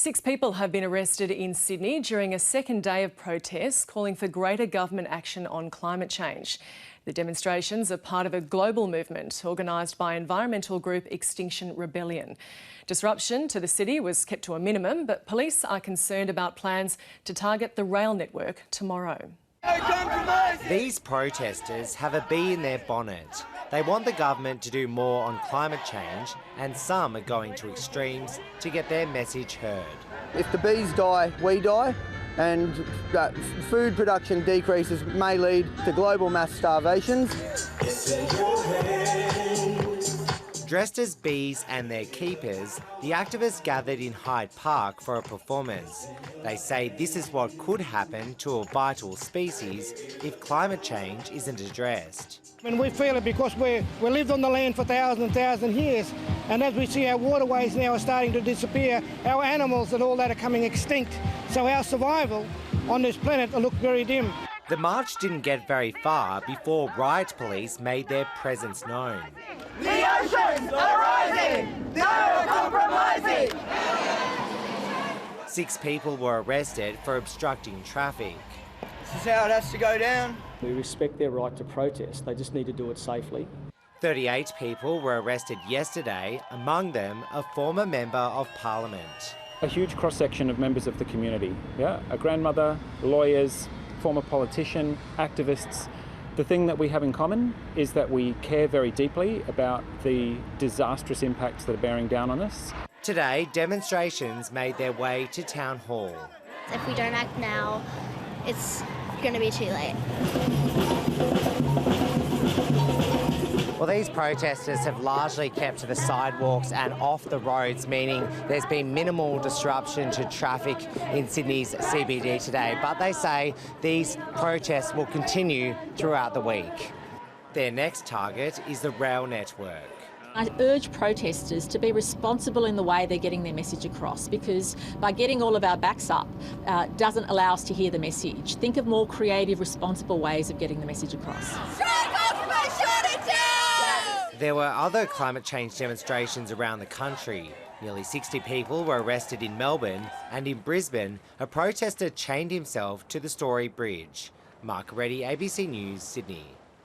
6 people have been arrested in Sydney during a second day of protests calling for greater government action on climate change. The demonstrations are part of a global movement organised by environmental group Extinction Rebellion. Disruption to the city was kept to a minimum, but police are concerned about plans to target the rail network tomorrow. These protesters have a bee in their bonnet. They want the government to do more on climate change, and some are going to extremes to get their message heard. If the bees die, we die, and food production decreases may lead to global mass starvations. Dressed as bees and their keepers, the activists gathered in Hyde Park for a performance. They say this is what could happen to a vital species if climate change isn't addressed. And we feel it because we lived on the land for thousands and thousands of years, and as we see our waterways now are starting to disappear, our animals and all that are coming extinct, so our survival on this planet will look very dim. The march didn't get very far before riot police made their presence known. The oceans are rising! No compromising! 6 people were arrested for obstructing traffic. This is how it has to go down. We respect their right to protest, they just need to do it safely. 38 people were arrested yesterday, among them a former Member of Parliament. A huge cross-section of members of the community, a grandmother, lawyers, former politician, activists. The thing that we have in common is that we care very deeply about the disastrous impacts that are bearing down on us. Today, demonstrations made their way to Town Hall. If we don't act now, it's going to be too late. Well, these protesters have largely kept to the sidewalks and off the roads, meaning there's been minimal disruption to traffic in Sydney's CBD today. But they say these protests will continue throughout the week. Their next target is the rail network. I urge protesters to be responsible in the way they're getting their message across, because by getting all of our backs up doesn't allow us to hear the message. Think of more creative, responsible ways of getting the message across. There were other climate change demonstrations around the country. Nearly 60 people were arrested in Melbourne, and in Brisbane, a protester chained himself to the Story Bridge. Reddie ABC News, Sydney.